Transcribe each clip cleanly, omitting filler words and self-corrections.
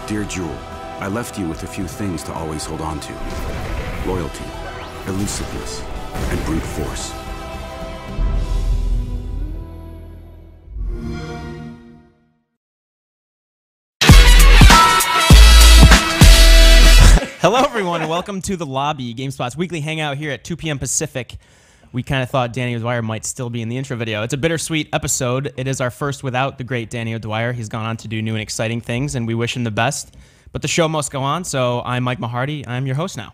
Dear Jewel, I left you with a few things to always hold on to. Loyalty, elusiveness, and brute force. Hello, everyone, and welcome to The Lobby, GameSpot's weekly hangout here at 2 p.m. Pacific. We kind of thought Danny O'Dwyer might still be in the intro video. It's a bittersweet episode. It is our first without the great Danny O'Dwyer. He's gone on to do new and exciting things, and we wish him the best. But the show must go on, so I'm Mike Mahardy. I'm your host now.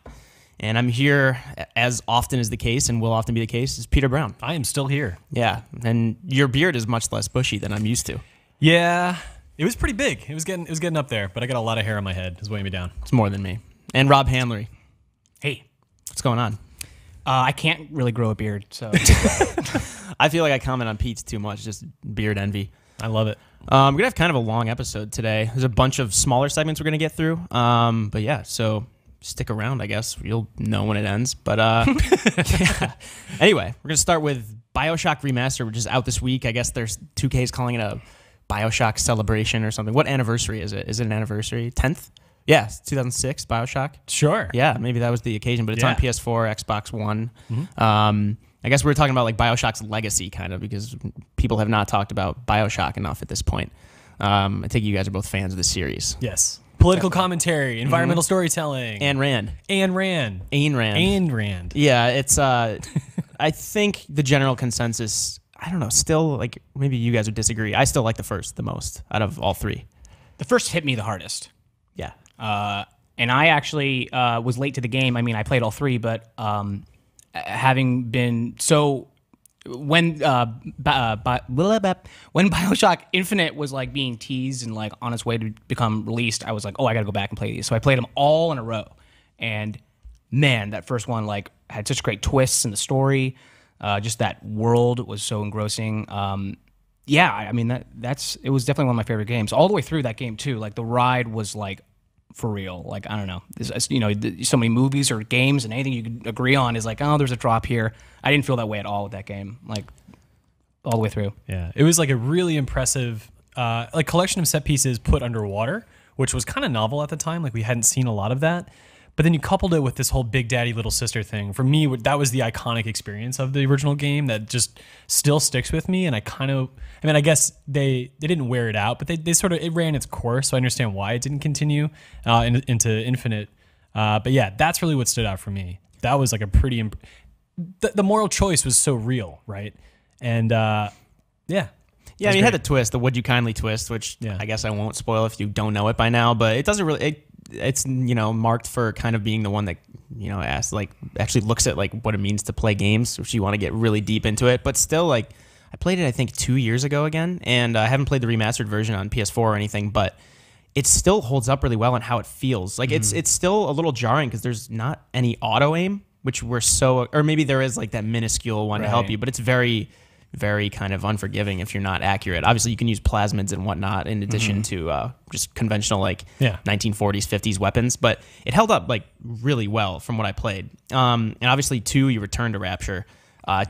And I'm here, as often is the case, and will often be the case, is Peter Brown. I am still here. Yeah, and your beard is much less bushy than I'm used to. Yeah, it was pretty big. It was getting up there, but I got a lot of hair on my head. It's weighing me down. It's more than me. And Rob Handlery. Hey. What's going on? I can't really grow a beard, so. I feel like I comment on Pete's too much, just beard envy. I love it. We're going to have kind of a long episode today. There's a bunch of smaller segments we're going to get through. But yeah, so stick around, I guess. You'll know when it ends. But yeah. Anyway, we're going to start with BioShock Remastered, which is out this week. I guess there's 2K's calling it a BioShock celebration or something. What anniversary is it? Is it an anniversary? 10th? Yeah, 2006, BioShock. Sure. Yeah, maybe that was the occasion, but it's on PS4, Xbox One. Mm-hmm. I guess we were talking about like BioShock's legacy, kind of, because people have not talked about BioShock enough at this point. I think you guys are both fans of the series. Yes. Political commentary, environmental storytelling. Ayn Rand. Ayn Rand. Ayn Rand. Ayn Rand. Yeah, it's, I think the general consensus, I don't know, still, like, maybe you guys would disagree. I still like the first the most out of all three. The first hit me the hardest. Yeah. And I actually was late to the game. I mean, I played all three, but having been so when BioShock Infinite was like being teased and like on its way to become released, I was like, oh, I got to go back and play these. So I played them all in a row, and man, that first one like had such great twists in the story. Just that world was so engrossing. Yeah, I mean it was definitely one of my favorite games all the way through that game too. Like the ride was like for real. Like I don't know, you know, so many movies or games and anything you could agree on is like, oh, there's a drop here. I didn't feel that way at all with that game, like all the way through. Yeah, it was like a really impressive like collection of set pieces put underwater, which was kind of novel at the time. Like we hadn't seen a lot of that. But then you coupled it with this whole Big Daddy Little Sister thing. For me, that was the iconic experience of the original game that just still sticks with me. And I mean, I guess they didn't wear it out, but they sort of, it ran its course. So I understand why it didn't continue into Infinite. But yeah, that's really what stood out for me. That was like a pretty, the moral choice was so real, right? And yeah. Yeah, I mean, you had the twist, the would you kindly twist, which I guess I won't spoil if you don't know it by now, but it doesn't really, it's, you know, marked for kind of being the one that, you know, actually looks at like what it means to play games, which you want to get really deep into it. But still, like, I played it, I think, 2 years ago again, and I haven't played the remastered version on PS4 or anything, but it still holds up really well in how it feels. Like, it's still a little jarring because there's not any auto aim, which we're so, or maybe there is like that minuscule one to help you, but it's very, very kind of unforgiving if you're not accurate. Obviously, you can use plasmids and whatnot in addition to just conventional like 1940s, 50s weapons, but it held up like really well from what I played. And obviously, 2, you return to Rapture.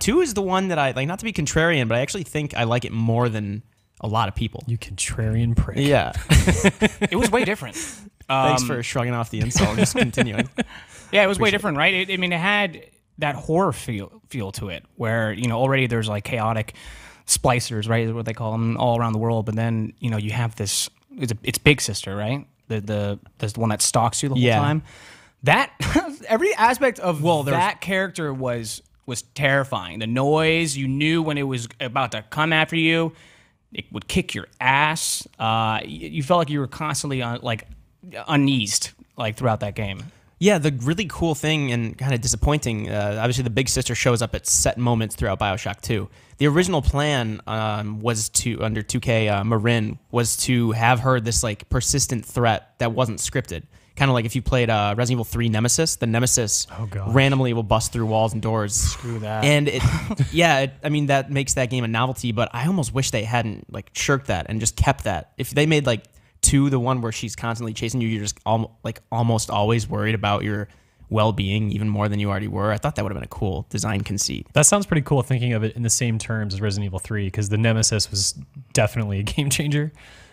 2 is the one that I like, not to be contrarian, but I actually think I like it more than a lot of people. You contrarian prick. Yeah. It was way different. Thanks for shrugging off the insult. Just continuing. Yeah, it was way different, right? I mean, it had that horror feel to it, where, you know, already there's like chaotic splicers, right, is what they call them, all around the world. But then, you know, you have this, it's Big Sister, right? The one that stalks you the whole time. That every aspect of that character was terrifying. The noise, you knew when it was about to come after you. It would kick your ass. You felt like you were constantly uneased like throughout that game. Yeah, the really cool thing and kind of disappointing, obviously the Big Sister shows up at set moments throughout BioShock 2. The original plan was to, under 2K Marin, was to have her this like persistent threat that wasn't scripted. Kind of like if you played Resident Evil 3 Nemesis, the Nemesis randomly will bust through walls and doors. Screw that. And I mean, that makes that game a novelty, but I almost wish they hadn't like shirked that and just kept that. If they made like 2, the one where she's constantly chasing you, you're just almost always worried about your well-being even more than you already were. I thought that would have been a cool design conceit. That sounds pretty cool, thinking of it in the same terms as Resident Evil 3, because the Nemesis was definitely a game changer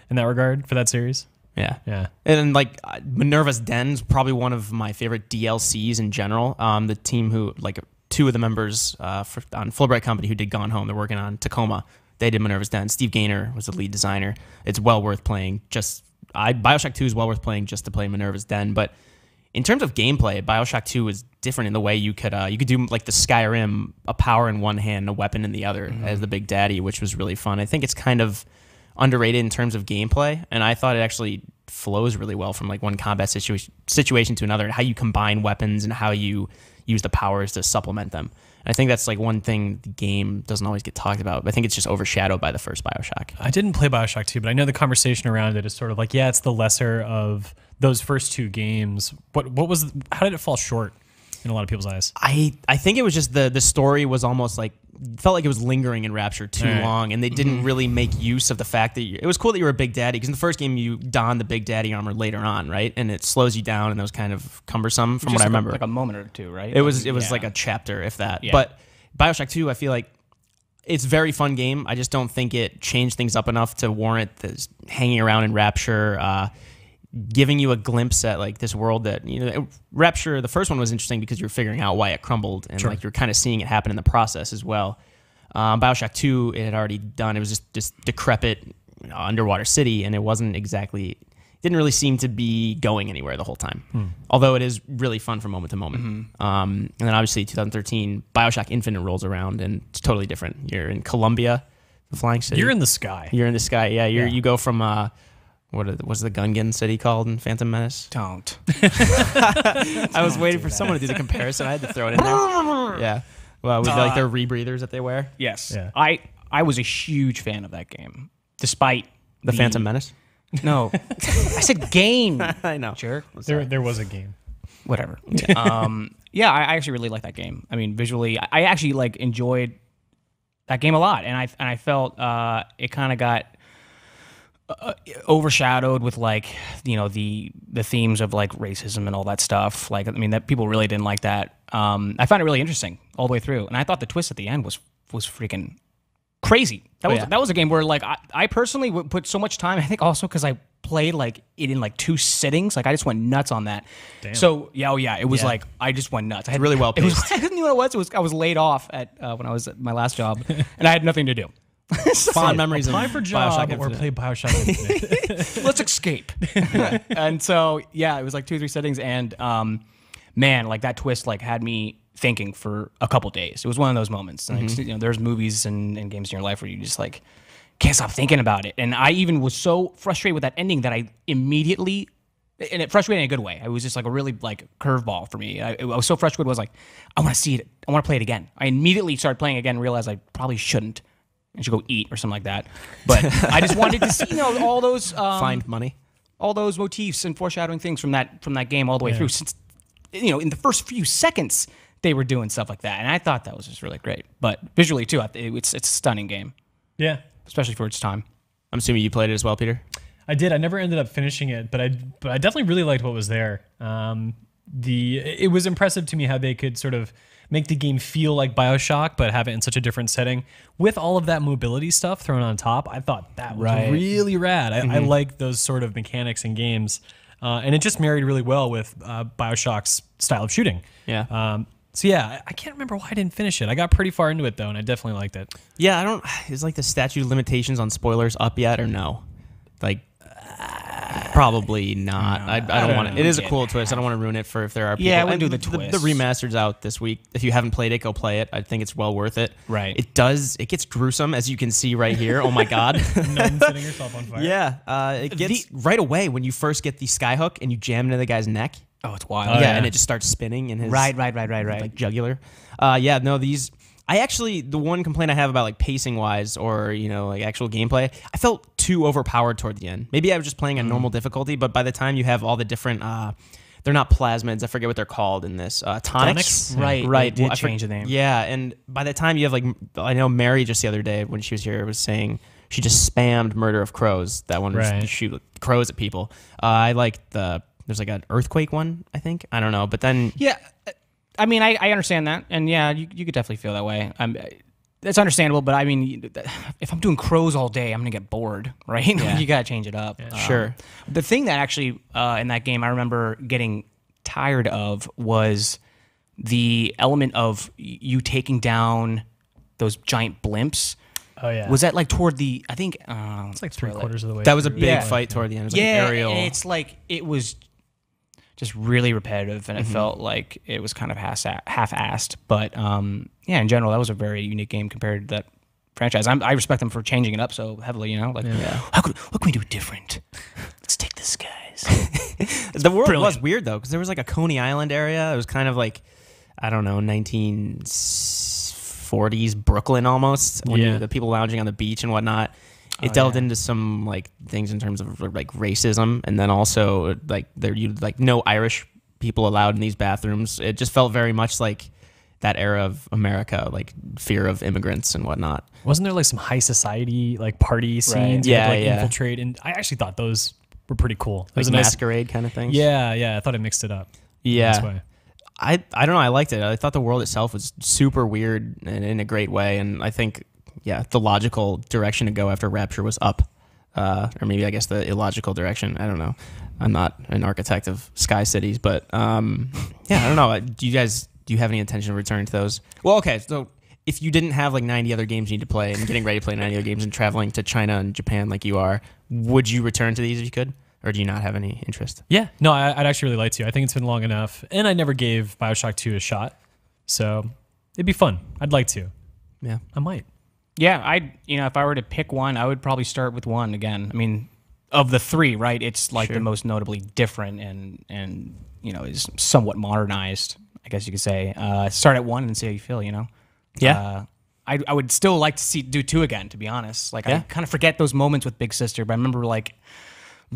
in that regard for that series. Yeah. And like Minerva's Den's probably one of my favorite DLCs in general. The team who, like, two of the members on Fulbright Company who did Gone Home, they're working on Tacoma. They did Minerva's Den. Steve Gaynor was the lead designer. It's well worth playing. BioShock 2 is well worth playing just to play Minerva's Den. But in terms of gameplay, BioShock 2 was different in the way you could do like the Skyrim, a power in one hand, a weapon in the other as the Big Daddy, which was really fun. I think it's kind of underrated in terms of gameplay, and I thought it actually flows really well from like one combat situation to another, and how you combine weapons and how you use the powers to supplement them. And I think that's like one thing the game doesn't always get talked about. I think it's just overshadowed by the first BioShock. I didn't play BioShock 2, but I know the conversation around it is sort of like, yeah, it's the lesser of those first two games. How did it fall short in a lot of people's eyes? I think it was just the story was almost like, felt like it was lingering in Rapture too long, and they didn't really make use of the fact that it was cool that you were a Big Daddy, because in the first game you don the Big Daddy armor later on, right? And it slows you down, and that was kind of cumbersome from what I remember. Like a moment or two, right? It was like a chapter, if that. Yeah. But BioShock 2, I feel like it's a very fun game. I just don't think it changed things up enough to warrant this hanging around in Rapture, giving you a glimpse at like this world that, you know, Rapture, the first one was interesting because you're figuring out why it crumbled, and like you're kind of seeing it happen in the process as well. BioShock 2, it had already done, it was just this decrepit underwater city, and it didn't really seem to be going anywhere the whole time. Although it is really fun from moment to moment. And then obviously 2013, BioShock Infinite rolls around, and it's totally different. You're in Columbia, the flying city. You're in the sky. You're in the sky, yeah. You go from... what's the Gungan city called in Phantom Menace? Don't. I was waiting for someone to do the comparison. I had to throw it in there. Yeah. Well, with like their rebreathers that they wear. Yes. Yeah. I was a huge fan of that game, despite the Phantom Menace. No, I said game. I know. Jerk. There was a game. Whatever. Yeah, I actually really like that game. I mean, visually, I actually like enjoyed that game a lot, and I felt it kind of got overshadowed with like, you know, the themes of like racism and all that stuff. Like, I mean, that people really didn't like that. I found it really interesting all the way through, and I thought the twist at the end was freaking crazy. That was a game where like I personally would put so much time. I think also because I played like it in like 2 sittings. Like I just went nuts on that. Damn. So it was like I just went nuts. I had really well paced. I didn't know what it was. I was laid off at when I was at my last job, and I had nothing to do. Fond memories of apply for job or play BioShock Infinite. Let's escape. And so it was like 2 or 3 settings, and man, like that twist like had me thinking for a couple days. It was one of those moments. Like, you know, there's movies and games in your life where you just like can't stop thinking about it. And I even was so frustrated with that ending that I immediately, and it frustrated in a good way. It was just like a really like curveball for me. I was so frustrated. I was like, I want to see it. I want to play it again. I immediately started playing again and realized I probably shouldn't. I should go eat or something like that. But I just wanted to see, you know, all those find money, all those motifs and foreshadowing things from that game all the way through. Since, you know, in the first few seconds they were doing stuff like that, and I thought that was just really great. But visually too, it's a stunning game. Yeah, especially for its time. I'm assuming you played it as well, Peter. I did. I never ended up finishing it, but I definitely really liked what was there. It was impressive to me how they could sort of make the game feel like BioShock, but have it in such a different setting. With all of that mobility stuff thrown on top, I thought that was really rad. I like those sort of mechanics in games. And it just married really well with BioShock's style of shooting. Yeah. I can't remember why I didn't finish it. I got pretty far into it, though, and I definitely liked it. Yeah, is like the statute of limitations on spoilers up yet or no? Like, probably not. I don't want to. It is a cool twist. I don't want to ruin it for if there are people. Yeah, we'll do the twist. The remaster's out this week. If you haven't played it, go play it. I think it's well worth it. Right. It gets gruesome, as you can see right here. Oh my God. Nun setting herself on fire. Yeah. It gets right away when you first get the skyhook and you jam it into the guy's neck. Oh, it's wild. Yeah, and it just starts spinning in his right. like jugular. The one complaint I have about like pacing wise or, you know, like actual gameplay, I felt too overpowered toward the end. Maybe I was just playing on normal difficulty, but by the time you have all the different they're not plasmids, I forget what they're called in this. Tonics? Right. They did change the name. Yeah, and by the time you have like, I know Mary just the other day when she was here was saying she just spammed Murder of Crows. That one was to shoot crows at people. I like there's like an earthquake one, I think. I don't know, but then... Yeah, I mean, I understand that, and yeah, you could definitely feel that way. That's understandable, but I mean, if I'm doing crows all day, I'm gonna get bored, right? Yeah. You gotta change it up. Sure. The thing that actually in that game I remember getting tired of was the element of you taking down those giant blimps. Oh yeah. Was that like toward the? I think It's like 3/4 of the way. That was a through. big fight toward the end. It was like yeah, an aerial. and it's like it was just really repetitive, and it felt like it was kind of half-assed. But yeah, in general, that was a very unique game compared to that franchise. I respect them for changing it up so heavily. You know, like what can we do different? Let's take this, guys. The world brilliant. was weird though, because there was like a Coney Island area. It was kind of like, I don't know, 1940s Brooklyn almost. When the people lounging on the beach and whatnot. It delved into some like things in terms of like racism, and then also like no Irish people allowed in these bathrooms. It just felt very much like that era of America, like fear of immigrants and whatnot. Wasn't there like some high society like party scenes? Yeah, like yeah. Infiltrate, and I actually thought those were pretty cool. It Like was a nice, masquerade kind of things. yeah. I thought it mixed it up. Yeah. This way. I don't know. I liked it. I thought the world itself was super weird and in a great way. And I think, the logical direction to go after Rapture was up. Or maybe I guess the illogical direction. I don't know. I'm not an architect of sky cities, but I don't know. Do you have any intention of returning to those? Well, okay. So if you didn't have like 90 other games you need to play and getting ready to play 90 other games and traveling to China and Japan like you are, would you return to these if you could? Or do you not have any interest? Yeah, no, I'd actually really like to. I think it's been long enough, and I never gave BioShock 2 a shot, so it'd be fun. I'd like to. Yeah, I might. Yeah, if I were to pick one, I would probably start with one again. I mean, of the three, right? It's like the most notably different and is somewhat modernized, I guess you could say. Start at one and see how you feel. Yeah. I would still like to do two again, to be honest. Like I kind of forget those moments with Big Sister, but I remember like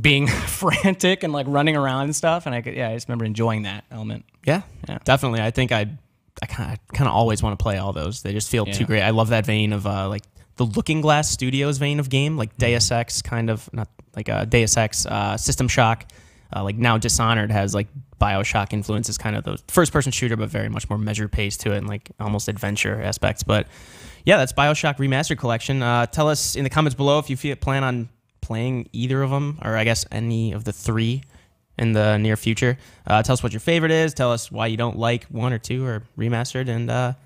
being frantic and like running around and stuff, and I just remember enjoying that element. Yeah, definitely. I think I kind of always want to play all those. They just feel too great. I love that vein of like the Looking Glass Studios vein of game, like Deus Ex kind of, not like Deus Ex, System Shock. Like now Dishonored has like BioShock influences, kind of the first-person shooter, but very much more measured pace to it and like almost adventure aspects. But yeah, that's BioShock Remastered Collection. Tell us in the comments below if you plan on playing either of them, or I guess any of the three in the near future. Tell us what your favorite is. Tell us why you don't like 1 or 2 or Remastered, and